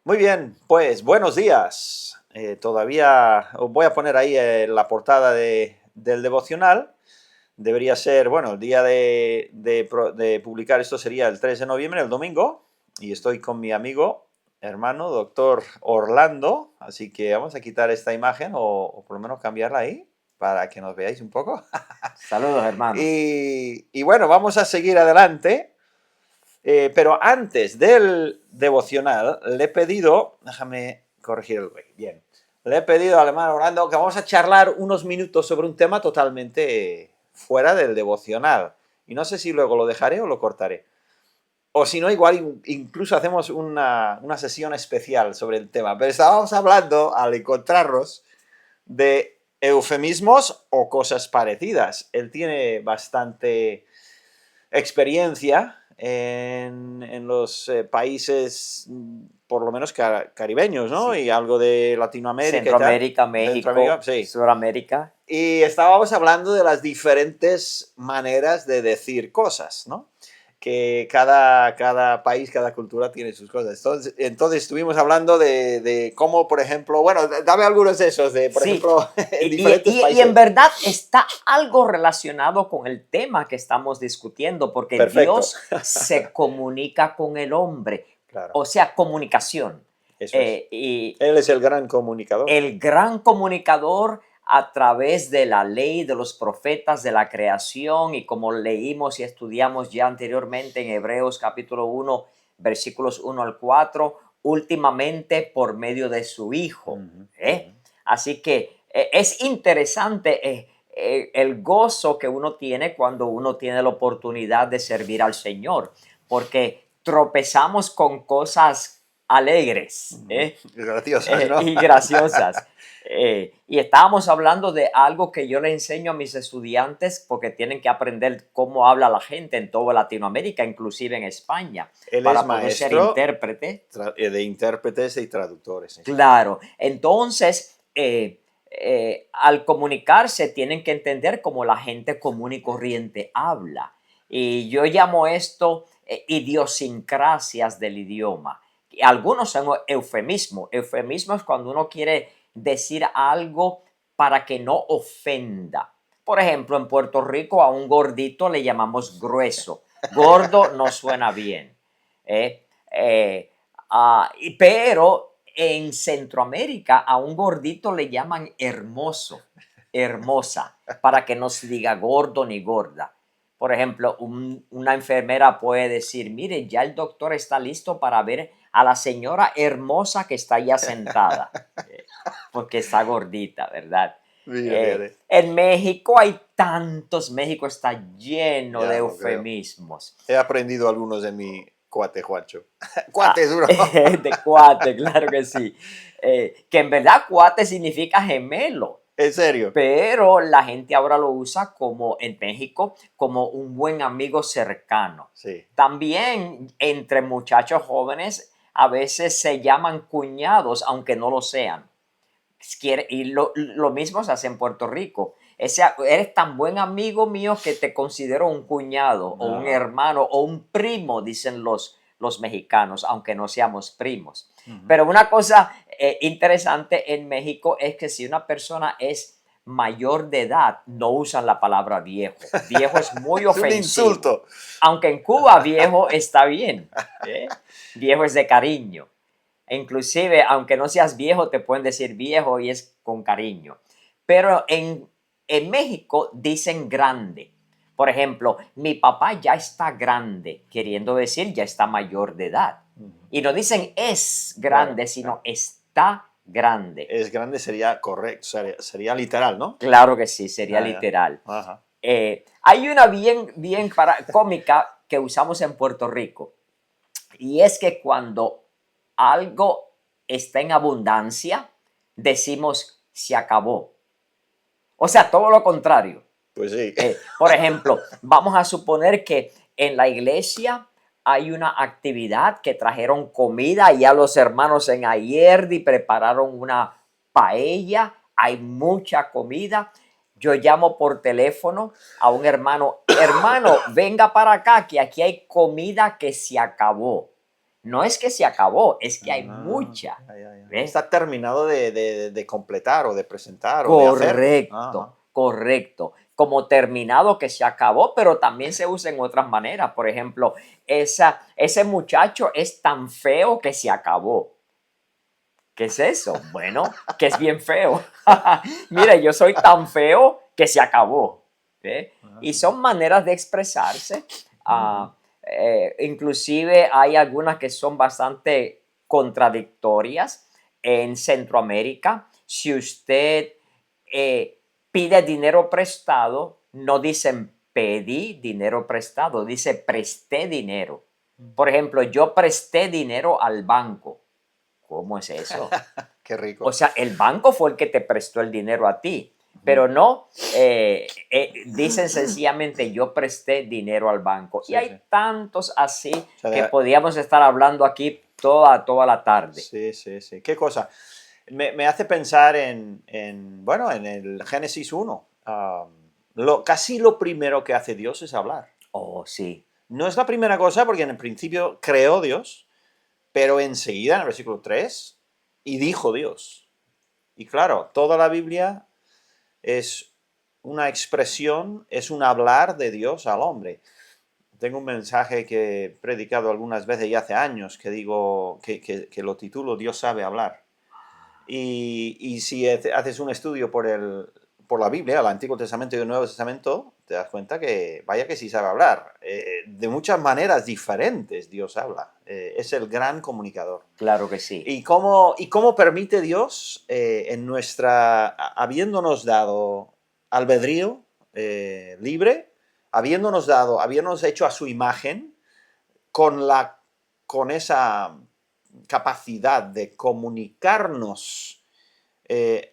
Muy bien, pues buenos días. Todavía os voy a poner ahí la portada del devocional. Debería ser, bueno, el día de publicar esto sería el 3 de noviembre, el domingo. Y estoy con mi amigo, hermano, doctor Orlando. Así que vamos a quitar esta imagen o por lo menos cambiarla ahí para que nos veáis un poco. Saludos, hermanos. Y bueno, vamos a seguir adelante. Pero antes del devocional, le he pedido, déjame corregir el güey, bien, le he pedido al hermano Orlando que vamos a charlar unos minutos sobre un tema totalmente fuera del devocional. Y no sé si luego lo dejaré o lo cortaré. O si no, igual incluso hacemos una sesión especial sobre el tema. Pero estábamos hablando, al encontrarnos, de eufemismos o cosas parecidas. Él tiene bastante experiencia en los países, por lo menos caribeños, ¿no? Sí. Y algo de Latinoamérica y tal. Centroamérica, Centroamérica, México, sí. Suramérica. Y estábamos hablando de las diferentes maneras de decir cosas, ¿no? Que cada país, cada cultura tiene sus cosas. Entonces estuvimos hablando de cómo, por ejemplo, bueno, dame algunos de esos, por Sí. ejemplo, en Y, diferentes y en países. verdad está algo relacionado con el tema que estamos discutiendo, porque Perfecto. Dios se comunica con el hombre, Claro, o sea, comunicación. eso es. Y Él es el gran comunicador. el gran comunicador a través de la ley, de los profetas, de la creación, y como leímos y estudiamos ya anteriormente en Hebreos capítulo 1, versículos 1 al 4, últimamente por medio de su Hijo. Ujú, ¿Eh? ujú. Así que es interesante el gozo que uno tiene cuando uno tiene la oportunidad de servir al Señor, porque tropezamos con cosas alegres, Graciosas, ¿no? y graciosas. Y estábamos hablando de algo que yo le enseño a mis estudiantes porque tienen que aprender cómo habla la gente en toda Latinoamérica, inclusive en España, Él es para poder ser maestro intérprete. de intérpretes y traductores. Sí, sí. Claro, entonces, al comunicarse tienen que entender cómo la gente común y corriente habla. Y yo llamo esto idiosincrasias del idioma. Y algunos son eufemismos. Eufemismo es cuando uno quiere decir algo para que no ofenda. Por ejemplo, en Puerto Rico a un gordito le llamamos grueso. Gordo no suena bien. ¿eh? Eh, pero en Centroamérica a un gordito le llaman hermoso, hermosa, para que no se diga gordo ni gorda. Por ejemplo, una enfermera puede decir, mire, ya el doctor está listo para ver a la señora hermosa que está allá sentada, porque está gordita, ¿verdad? Fíjate. En México hay tantos, México está lleno de Ya lo creo. eufemismos. He aprendido algunos de mi cuate Juancho. Cuate Ah, es duro. de cuate, claro que sí. Que en verdad cuate significa gemelo, En serio. pero la gente ahora lo usa como en México como un buen amigo cercano. Sí. También entre muchachos jóvenes a veces se llaman cuñados, aunque no lo sean. Y lo mismo se hace en Puerto Rico. Eres tan buen amigo mío que te considero un cuñado o un Ajá. hermano o un primo, dicen los mexicanos, aunque no seamos primos. Ujú. Pero una cosa interesante en México es que si una persona es mayor de edad, no usan la palabra viejo. Viejo es muy Es un ofensivo. insulto. Aunque en Cuba viejo está bien. Viejo es de cariño. E inclusive, aunque no seas viejo, te pueden decir viejo y es con cariño. Pero en México dicen grande. Por ejemplo, mi papá ya está grande, queriendo decir ya está mayor de edad. Ujú. Y no dicen es Claro, grande, sino claro. está grande. Es grande sería correcto, sería literal, ¿no? Claro que sí, sería Ya, ya. literal. Ajá. Hay una bien cómica que usamos en Puerto Rico. Y es que cuando algo está en abundancia, decimos se acabó. O sea, todo lo contrario. Pues sí. Por ejemplo, vamos a suponer que en la iglesia hay una actividad que trajeron comida y a los hermanos en Ayerdi prepararon una paella, hay mucha comida. Yo llamo por teléfono a un hermano, hermano, venga para acá, que aquí hay comida que se acabó. No es que se acabó, es que hay Ah, mucha. ya. ¿Ves? Está terminado de completar o de presentar o de hacer. Ajá. Correcto, correcto. Como terminado que se acabó, pero también se usa en otras maneras. Por ejemplo, ese muchacho es tan feo que se acabó. ¿Qué es eso? Bueno, que es bien feo. Mire, yo soy tan feo que se acabó. ¿Ve? Y son maneras de expresarse. Ujú. Inclusive hay algunas que son bastante contradictorias. En Centroamérica, si usted pide dinero prestado, no dicen pedí dinero prestado, dice presté dinero. Por ejemplo, yo presté dinero al banco. ¿Cómo es eso? Qué O rico. sea, el banco fue el que te prestó el dinero a ti, Ujú. pero no, dicen sencillamente yo presté dinero al banco. Y Sí, sí. hay tantos así O sea, que podíamos estar hablando aquí toda la tarde. sí. ¿Qué cosa? Me hace pensar bueno, en el Génesis 1. Casi lo primero que hace Dios es hablar. Oh, sí, No es la primera cosa porque en el principio creó Dios, pero enseguida en el versículo 3 y dijo Dios. Y claro, toda la Biblia es una expresión, es un hablar de Dios al hombre. Tengo un mensaje que he predicado algunas veces y hace años que digo que lo titulo Dios sabe hablar. Y si haces un estudio por la Biblia, el Antiguo Testamento y el Nuevo Testamento, te das cuenta que vaya que sí sabe hablar. De muchas maneras diferentes Dios habla. Es el gran comunicador. claro que sí. ¿Y cómo permite Dios habiéndonos dado albedrío libre, habiéndonos hecho a su imagen, con esa capacidad de comunicarnos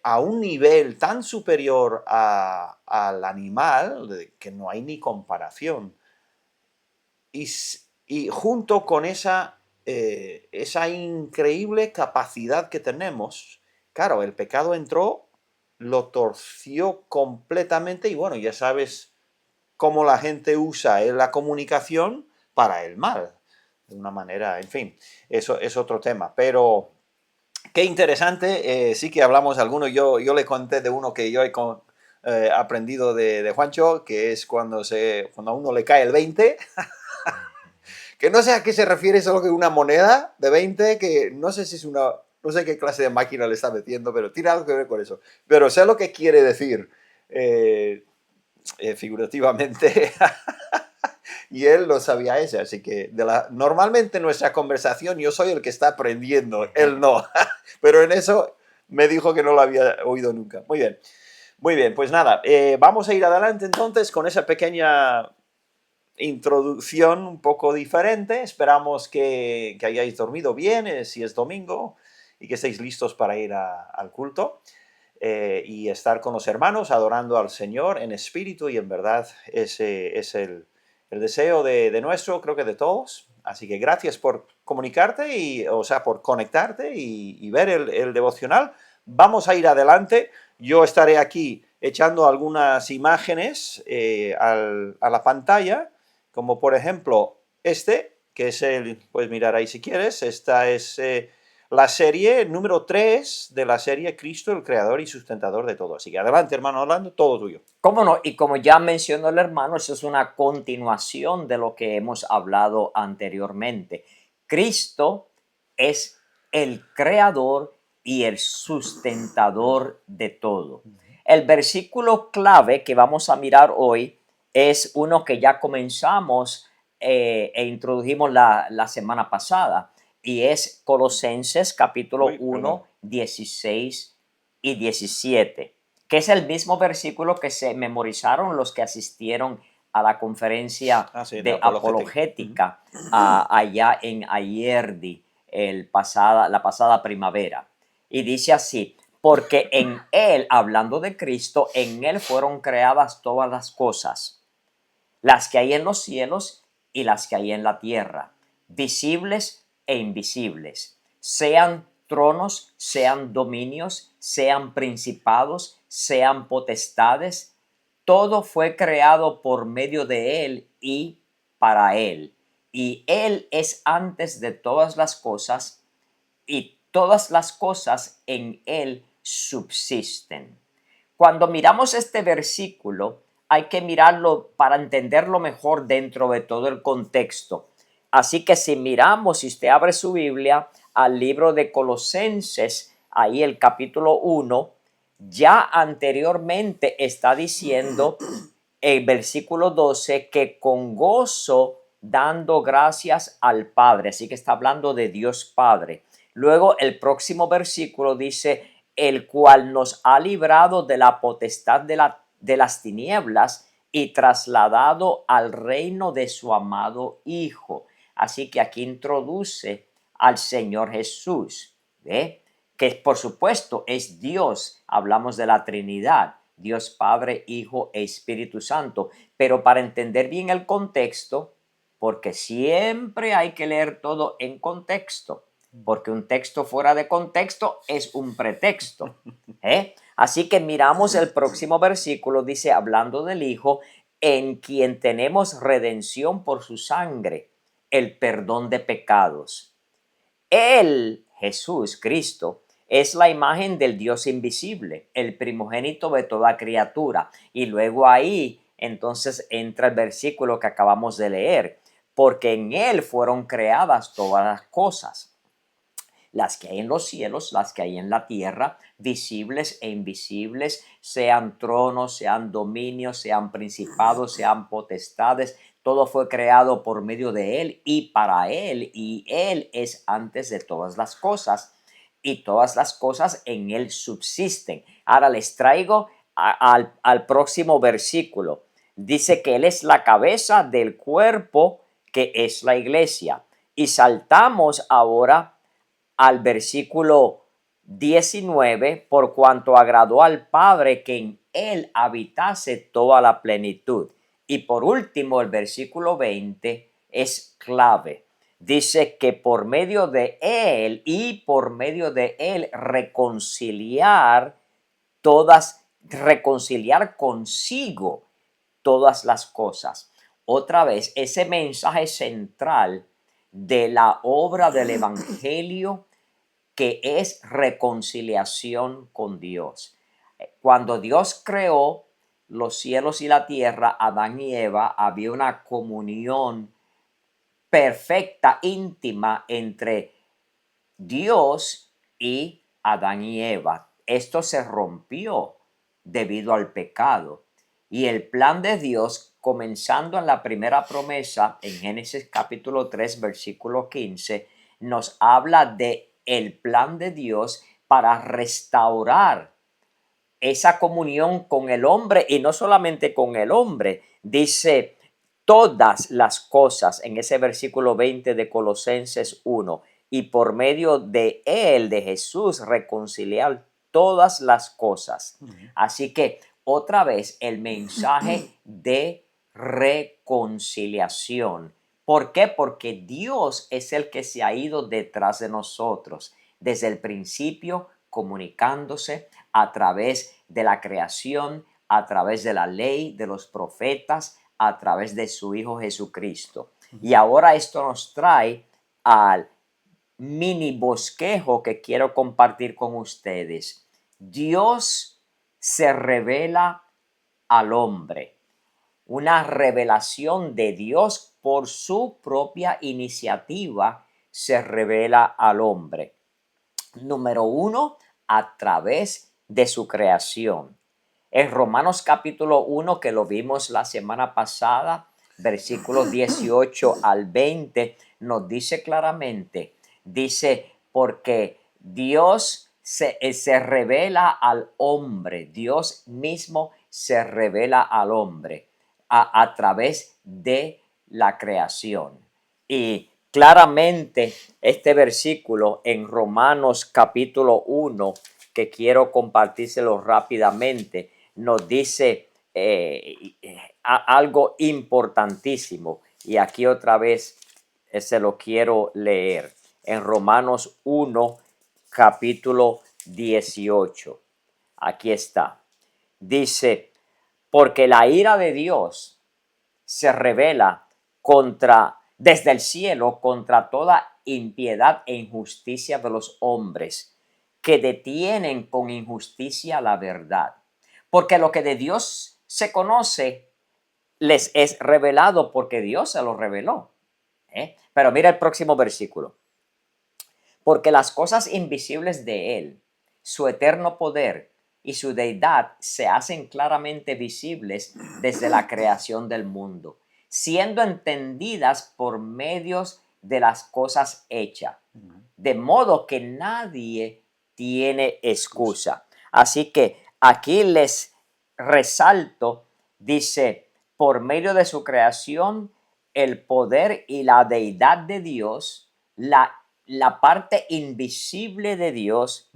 a un nivel tan superior al animal que no hay ni comparación? Y junto con esa increíble capacidad que tenemos, claro, el pecado entró, lo torció completamente y bueno, ya sabes cómo la gente usa la comunicación para el mal, de una manera, en fin, eso es otro tema, pero qué interesante, sí que hablamos de alguno, yo le conté de uno que yo he aprendido de Juancho, que es cuando a uno le cae el 20, que no sé a qué se refiere solo que una moneda de 20, que no sé si es no sé qué clase de máquina le está metiendo, pero tiene algo que ver con eso. Pero sé lo que quiere decir figurativamente. Y él lo sabía ese, así que normalmente en nuestra conversación yo soy el que está aprendiendo, él no. Pero en eso me dijo que no lo había oído nunca. Muy bien, pues nada, vamos a ir adelante entonces con esa pequeña introducción un poco diferente. Esperamos que hayáis dormido bien, si es domingo, y que estéis listos para ir al culto y estar con los hermanos adorando al Señor en espíritu y en verdad. Ese es el deseo de nuestro, creo que de todos. Así que gracias por comunicarte, o sea, por conectarte y ver el devocional. Vamos a ir adelante. Yo estaré aquí echando algunas imágenes a la pantalla, como por ejemplo que es puedes mirar ahí si quieres. Esta es la serie número 3 de la serie Cristo, el creador y sustentador de todo. Así que adelante, hermano Orlando, todo tuyo. ¿Cómo no? Y como ya mencionó el hermano, eso es una continuación de lo que hemos hablado anteriormente. Cristo es el creador y el sustentador de todo. El versículo clave que vamos a mirar hoy es uno que ya comenzamos e introdujimos la semana pasada, y es Colosenses capítulo Uy, perdón. 1, 16 y 17, que es el mismo versículo que se memorizaron los que asistieron a la conferencia Ah, sí, de de apologética. apologética allá en Ayerdi la pasada primavera. Y dice así: porque en Él, hablando de Cristo, en Él fueron creadas todas las cosas, las que hay en los cielos y las que hay en la tierra, visibles e invisibles, sean tronos, sean dominios, sean principados, sean potestades. Todo fue creado por medio de Él y para Él. y Él es antes de todas las cosas, y todas las cosas en Él subsisten. Cuando miramos este versículo, hay que mirarlo para entenderlo mejor dentro de todo el contexto. Así que si miramos, si usted abre su Biblia al libro de Colosenses, ahí el capítulo 1, ya anteriormente está diciendo el versículo 12 que con gozo dando gracias al Padre. Así que está hablando de Dios Padre. Luego el próximo versículo dice, el cual nos ha librado de la potestad de las tinieblas y trasladado al reino de su amado Hijo. Así que aquí introduce al Señor Jesús, ¿ve? Que por supuesto es Dios. Hablamos de la Trinidad, Dios Padre, Hijo e Espíritu Santo. Pero para entender bien el contexto, porque siempre hay que leer todo en contexto, porque un texto fuera de contexto es un pretexto. Así que miramos el próximo versículo, dice, hablando del Hijo, en quien tenemos redención por su sangre, el perdón de pecados. Él, Jesús, Cristo, es la imagen del Dios invisible, el primogénito de toda criatura. Y luego ahí entonces entra el versículo que acabamos de leer, porque en Él fueron creadas todas las cosas, las que hay en los cielos, las que hay en la tierra, visibles e invisibles, sean tronos, sean dominios, sean principados, sean potestades. Todo fue creado por medio de Él y para Él, y Él es antes de todas las cosas, y todas las cosas en Él subsisten. Ahora les traigo al próximo versículo. Dice que Él es la cabeza del cuerpo que es la iglesia. Y saltamos ahora al versículo 19, por cuanto agradó al Padre que en Él habitase toda la plenitud. Y por último, el versículo 20 es clave. Dice que por medio de Él y por medio de Él reconciliar consigo todas las cosas. Otra vez, ese mensaje central de la obra del Evangelio, que es reconciliación con Dios. Cuando Dios creó los cielos y la tierra, Adán y Eva, había una comunión perfecta, íntima entre Dios y Adán y Eva. Esto se rompió debido al pecado. Y el plan de Dios, comenzando en la primera promesa, en Génesis capítulo 3, versículo 15, nos habla de el plan de Dios para restaurar esa comunión con el hombre, y no solamente con el hombre. Dice todas las cosas en ese versículo 20 de Colosenses 1, y por medio de Él, de Jesús, reconciliar todas las cosas. Así que otra vez el mensaje de reconciliación. ¿Por qué? Porque Dios es el que se ha ido detrás de nosotros desde el principio, comunicándose a través de la creación, a través de la ley, de los profetas, a través de su Hijo Jesucristo. Y ahora esto nos trae al mini bosquejo que quiero compartir con ustedes. Dios se revela al hombre. Una revelación de Dios por su propia iniciativa se revela al hombre. Número 1, a través de su creación. En Romanos capítulo 1, que lo vimos la semana pasada, versículos 18 al 20, nos dice claramente, dice, porque Dios se revela al hombre, Dios mismo se revela al hombre a través de la creación. Y claramente este versículo en Romanos capítulo 1, que quiero compartírselo rápidamente, nos dice algo importantísimo. Y aquí otra vez se lo quiero leer. En Romanos 1, capítulo 18. Aquí está. Dice, porque la ira de Dios se revela contra desde el cielo contra toda impiedad e injusticia de los hombres, que detienen con injusticia la verdad. Porque lo que de Dios se conoce les es revelado porque Dios se lo reveló. Pero mira el próximo versículo. Porque las cosas invisibles de Él, su eterno poder y su deidad se hacen claramente visibles desde la creación del mundo, siendo entendidas por medios de las cosas hechas, de modo que nadie tiene excusa. Así que aquí les resalto, dice, por medio de su creación, el poder y la deidad de Dios, la parte invisible de Dios,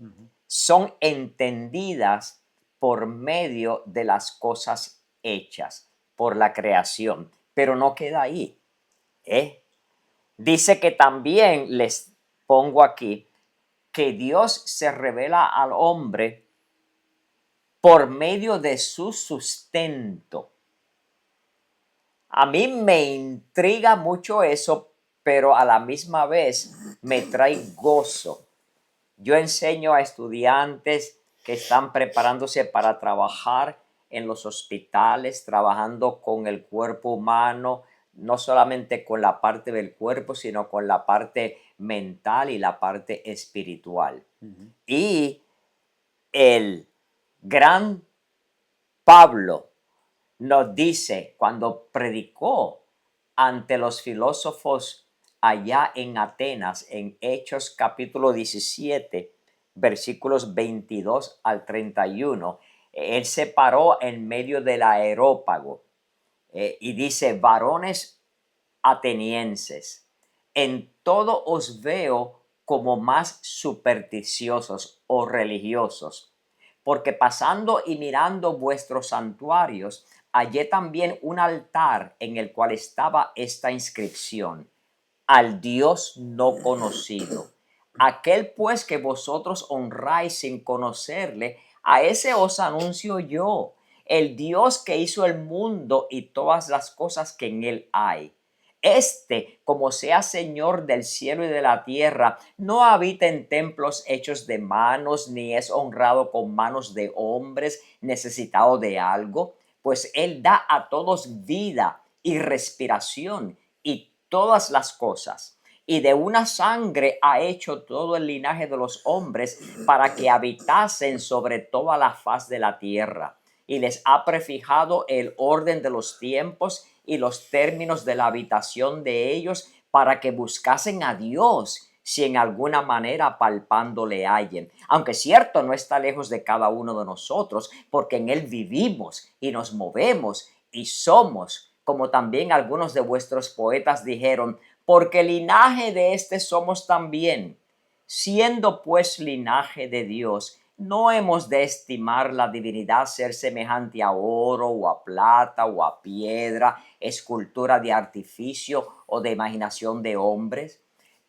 son entendidas por medio de las cosas hechas, por la creación. Pero no queda ahí. Dice que también, les pongo aquí, que Dios se revela al hombre por medio de su sustento. A mí me intriga mucho eso, pero a la misma vez me trae gozo. Yo enseño a estudiantes que están preparándose para trabajar en los hospitales, trabajando con el cuerpo humano, no solamente con la parte del cuerpo, sino con la parte mental y la parte espiritual. Y el gran Pablo nos dice cuando predicó ante los filósofos allá en Atenas, en Hechos capítulo 17, versículos 22 al 31, él se paró en medio del aerópago y dice, varones atenienses, en todo os veo como más supersticiosos o religiosos, porque pasando y mirando vuestros santuarios, hallé también un altar en el cual estaba esta inscripción: al Dios no conocido. Aquel pues que vosotros honráis sin conocerle, a ese os anuncio yo, el Dios que hizo el mundo y todas las cosas que en él hay. Este, como sea Señor del cielo y de la tierra, no habita en templos hechos de manos, ni es honrado con manos de hombres, necesitado de algo, pues Él da a todos vida y respiración y todas las cosas. Y de una sangre ha hecho todo el linaje de los hombres para que habitasen sobre toda la faz de la tierra. Y les ha prefijado el orden de los tiempos y los términos de la habitación de ellos para que buscasen a Dios, si en alguna manera palpándole hallen. Aunque cierto, no está lejos de cada uno de nosotros, porque en él vivimos y nos movemos y somos, como también algunos de vuestros poetas dijeron, porque linaje de este somos también. Siendo pues linaje de Dios, no hemos de estimar la divinidad ser semejante a oro o a plata o a piedra, escultura de artificio o de imaginación de hombres.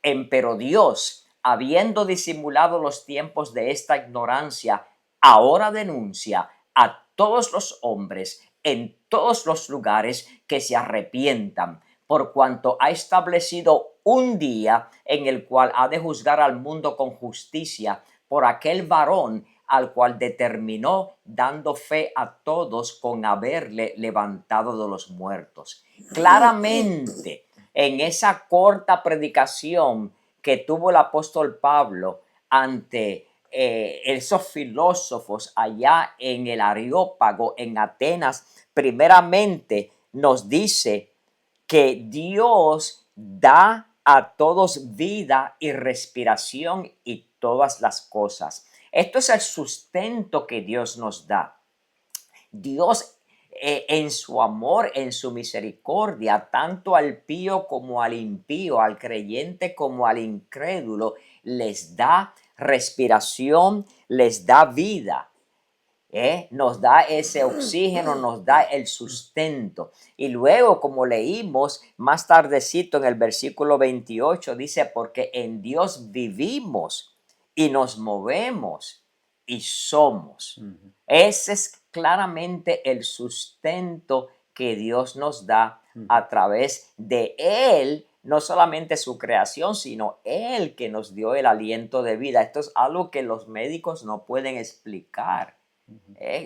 Empero Dios, habiendo disimulado los tiempos de esta ignorancia, ahora denuncia a todos los hombres en todos los lugares que se arrepientan, por cuanto ha establecido un día en el cual ha de juzgar al mundo con justicia por aquel varón al cual determinó, dando fe a todos con haberle levantado de los muertos. Claramente, en esa corta predicación que tuvo el apóstol Pablo ante esos filósofos allá en el Areópago, en Atenas, primeramente nos dice que Dios da a todos vida y respiración y todas las cosas. Esto es el sustento que Dios nos da. Dios en su amor, en su misericordia, tanto al pío como al impío, al creyente como al incrédulo, les da respiración, les da vida. Nos da ese oxígeno, nos da el sustento. Y luego, como leímos más tardecito en el versículo 28, dice, porque en Dios vivimos y nos movemos y somos. Ese es claramente el sustento que Dios nos da a través de Él, no solamente su creación, sino Él que nos dio el aliento de vida. Esto es algo que los médicos no pueden explicar.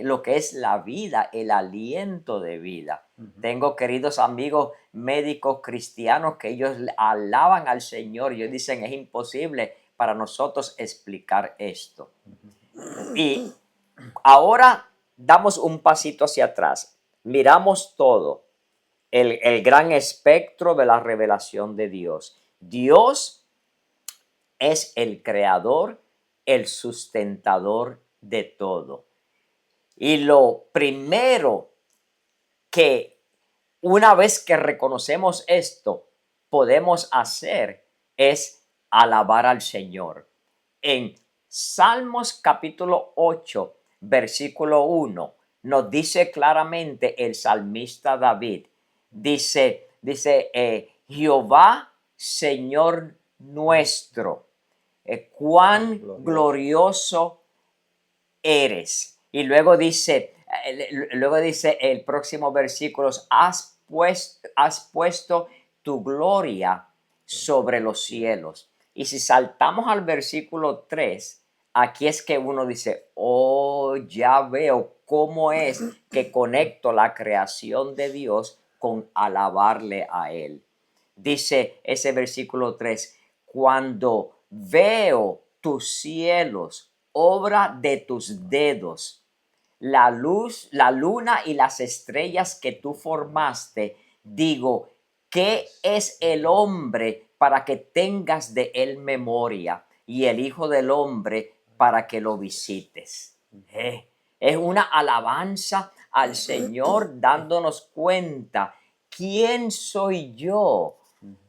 Lo que es la vida, el aliento de vida. Tengo queridos amigos médicos cristianos que ellos alaban al Señor y ellos dicen es imposible para nosotros explicar esto. Y ahora damos un pasito hacia atrás, miramos todo, el gran espectro de la revelación de Dios. Dios es el creador, el sustentador de todo. Y lo primero que una vez que reconocemos esto podemos hacer es alabar al Señor. En Salmos capítulo 8, versículo 1, nos dice claramente el salmista David, dice, Jehová, Señor nuestro, cuán glorioso eres. Y luego dice el próximo versículo, has puesto tu gloria sobre los cielos. Y si saltamos al versículo 3, aquí es que uno dice, oh, ya veo cómo es que conecto la creación de Dios con alabarle a Él. Dice ese versículo 3, cuando veo tus cielos, obra de tus dedos, la luz, la luna y las estrellas que tú formaste, digo, ¿qué es el hombre para que tengas de él memoria y el hijo del hombre para que lo visites? Es una alabanza al Señor dándonos cuenta, ¿quién soy yo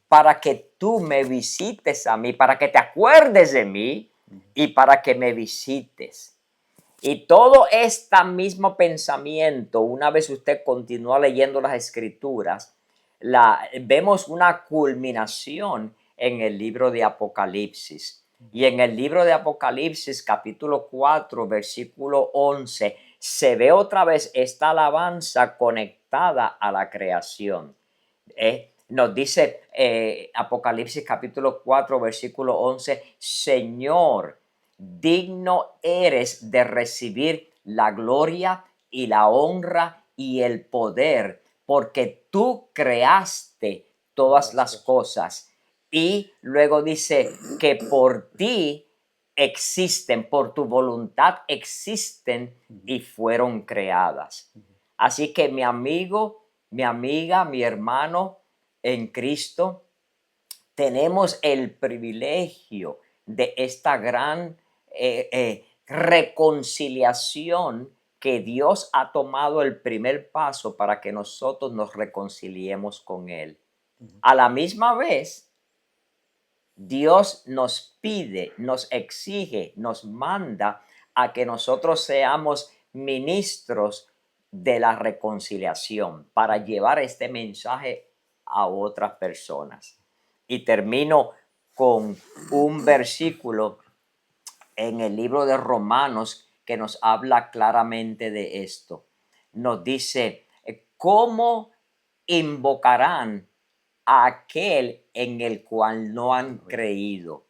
para que tú me visites a mí, para que te acuerdes de mí y para que me visites? Y todo este mismo pensamiento, una vez usted continúa leyendo las escrituras, vemos una culminación en el libro de Apocalipsis. Y en el libro de Apocalipsis, capítulo 4, versículo 11, se ve otra vez esta alabanza conectada a la creación. Nos dice Apocalipsis capítulo 4, versículo 11, Señor, digno eres de recibir la gloria y la honra y el poder, porque tú creaste todas las cosas. Y luego dice que por ti existen, por tu voluntad existen y fueron creadas. Así que mi amigo, mi amiga, mi hermano en Cristo, tenemos el privilegio de esta gran reconciliación que Dios ha tomado el primer paso para que nosotros nos reconciliemos con Él. A la misma vez, Dios nos pide, nos exige, nos manda a que nosotros seamos ministros de la reconciliación para llevar este mensaje a otras personas. Y termino con un versículo en el libro de Romanos que nos habla claramente de esto. Nos dice, ¿cómo invocarán a aquel en el cual no han creído?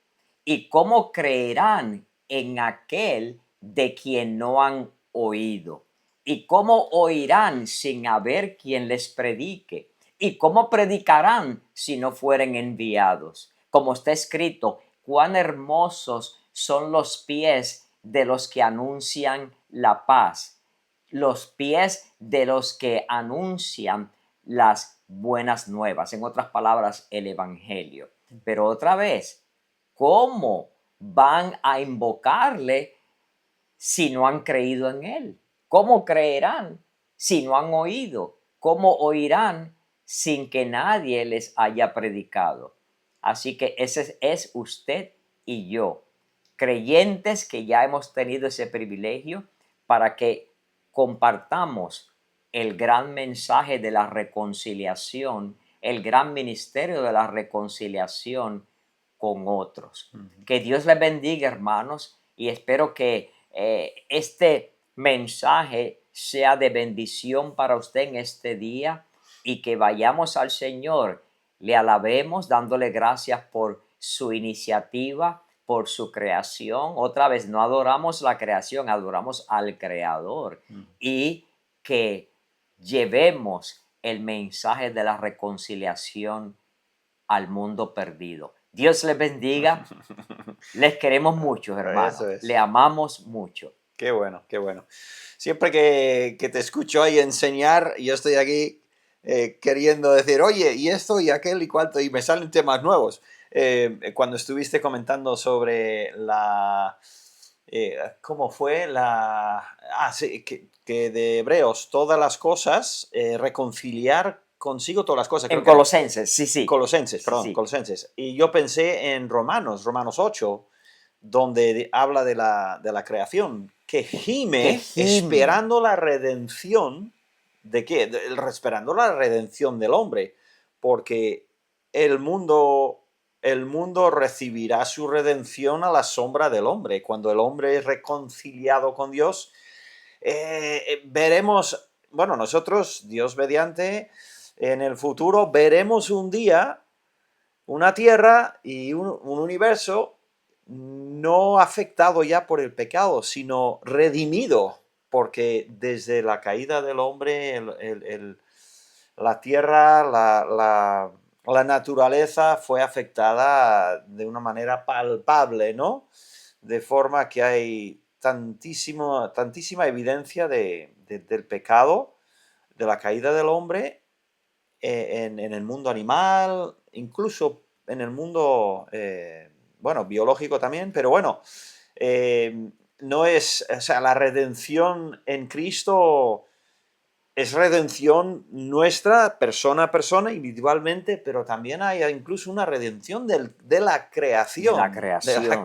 ¿Y cómo creerán en aquel de quien no han oído? ¿Y cómo oirán sin haber quien les predique? ¿Y cómo predicarán si no fueren enviados? Como está escrito, cuán hermosos son los pies de los que anuncian la paz, los pies de los que anuncian las buenas nuevas, en otras palabras, el evangelio. Pero otra vez, ¿cómo van a invocarle si no han creído en él? ¿Cómo creerán si no han oído? ¿Cómo oirán sin que nadie les haya predicado? Así que ese es usted y yo, creyentes que ya hemos tenido ese privilegio para que compartamos el gran mensaje de la reconciliación, el gran ministerio de la reconciliación con otros. Que Dios les bendiga, hermanos, y espero que este mensaje sea de bendición para usted en este día y que vayamos al Señor le alabemos dándole gracias por su iniciativa, por su creación. Otra vez, no adoramos la creación, adoramos al Creador. Y que llevemos el mensaje de la reconciliación al mundo perdido. Dios les bendiga. Les queremos mucho, hermanos. Eso es. Le amamos mucho. Qué bueno, qué bueno. Siempre que te escucho ahí enseñar, yo estoy aquí queriendo decir, oye, y esto y aquel y cuánto, y me salen temas nuevos. Cuando estuviste comentando sobre ¿cómo fue? Sí, que de Hebreos, todas las cosas, reconciliar consigo todas las cosas. Creo En que era Colosenses, sí, sí. Colosenses, Sí, perdón, sí. Colosenses. Y yo pensé en Romanos 8, donde habla de la creación, que Que gime gime. esperando la redención. ¿De qué? Esperando la redención del hombre, porque el mundo, el mundo recibirá su redención a la sombra del hombre. Cuando el hombre es reconciliado con Dios, veremos, bueno, nosotros, Dios mediante, en el futuro veremos un día una tierra y un universo no afectado ya por el pecado, sino redimido, porque desde la caída del hombre, la tierra, la naturaleza fue afectada de una manera palpable, ¿no? De forma que hay tantísima evidencia del pecado, de la caída del hombre en el mundo animal, incluso en el mundo, bueno, biológico también, pero bueno, no es, o sea, la redención en Cristo es redención nuestra, persona a persona, individualmente, pero también hay incluso una redención De la de la creación.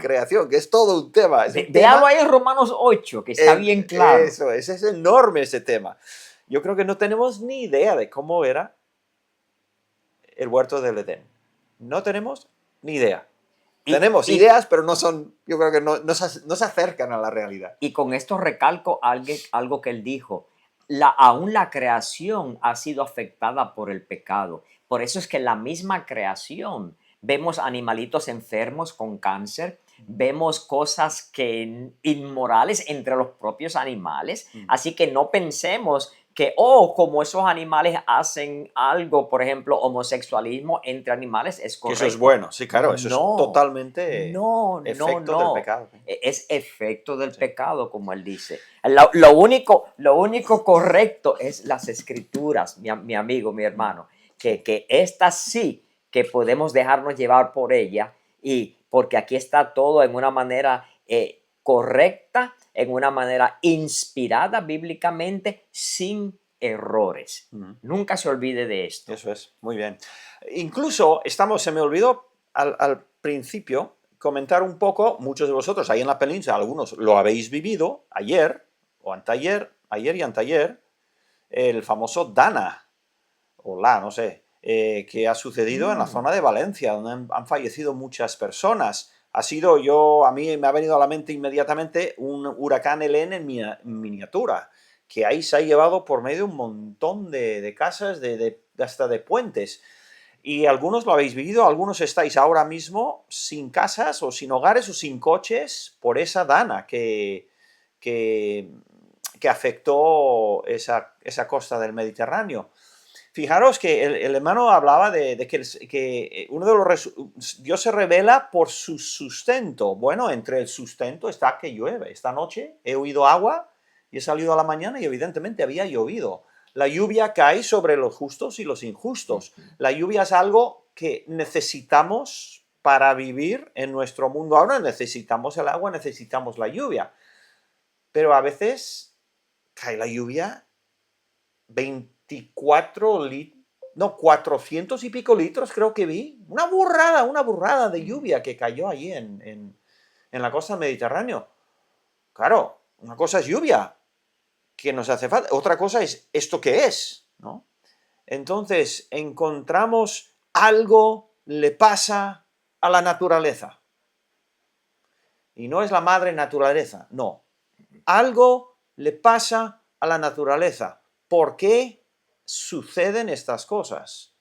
creación, que es todo un tema, es un Véalo tema, ahí en Romanos 8, que está bien claro. eso, es enorme ese tema. Yo creo que no tenemos ni idea de cómo era el huerto del Edén. No tenemos ni idea. Y, Tenemos y, ideas, pero no son, yo creo que no se acercan a la realidad. y con esto recalco algo que él dijo. Aún la creación ha sido afectada por el pecado. Por eso es que en la misma creación vemos animalitos enfermos con cáncer, vemos cosas inmorales entre los propios animales. Así que no pensemos que, como esos animales hacen algo, por ejemplo, homosexualismo entre animales, es Que eso es correcto. bueno, sí, claro, eso es No, totalmente no, no, efecto del no. pecado. Es efecto del Sí. pecado, como él dice. Lo único correcto es las escrituras, mi amigo, mi hermano, Sí. que estas sí que podemos dejarnos llevar por ella, y porque aquí está todo en una manera correcta, en una manera inspirada bíblicamente, sin errores. Nunca se olvide de esto. Eso es, muy bien. Incluso se me olvidó al principio comentar un poco, muchos de vosotros ahí en la península, algunos lo habéis vivido ayer o anteayer, ayer y anteayer, el famoso Dana, o no sé, que ha sucedido en la zona de Valencia, donde han fallecido muchas personas. A mí me ha venido a la mente inmediatamente un huracán Helene en miniatura, que ahí se ha llevado por medio un montón de casas, hasta de puentes. Y algunos lo habéis vivido, algunos estáis ahora mismo sin casas o sin hogares o sin coches por esa dana que, que afectó esa costa del Mediterráneo. Fijaros que el hermano hablaba de que uno de los Dios se revela por su sustento. Bueno, entre el sustento está que llueve. Esta noche he oído agua y he salido a la mañana y evidentemente había llovido. La lluvia cae sobre los justos y los injustos. La lluvia es algo que necesitamos para vivir en nuestro mundo. Ahora necesitamos el agua, necesitamos la lluvia. Pero a veces cae la lluvia 24 litros, no, 400 y pico litros creo que vi. Una burrada de lluvia que cayó allí en la costa del Mediterráneo. Claro, una cosa es lluvia, que nos hace falta. Otra cosa es esto que es, ¿no? Entonces, encontramos algo le pasa a la naturaleza. Y no es la madre naturaleza, no. Algo le pasa a la naturaleza. ¿Por qué suceden estas cosas?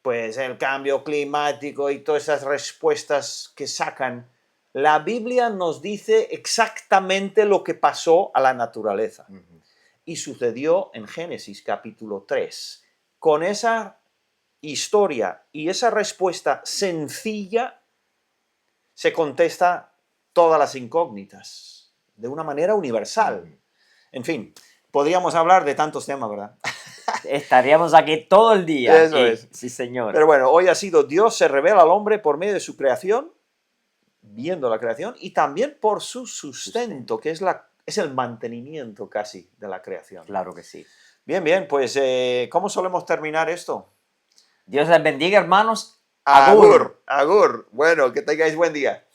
pues el cambio climático y todas esas respuestas que sacan, la Biblia nos dice exactamente lo que pasó a la naturaleza. Y sucedió en Génesis capítulo 3. Con esa historia y esa respuesta sencilla se contesta todas las incógnitas de una manera universal. En fin, podríamos hablar de tantos temas, ¿verdad? Estaríamos aquí todo el día. Eso es. Sí, señor. Pero bueno, hoy ha sido Dios se revela al hombre por medio de su creación, viendo la creación, y también por su sustento, que es el mantenimiento casi de la creación. Claro que sí. Bien, bien, pues ¿cómo solemos terminar esto? Dios les bendiga, hermanos. Agur, agur. Bueno, que tengáis buen día.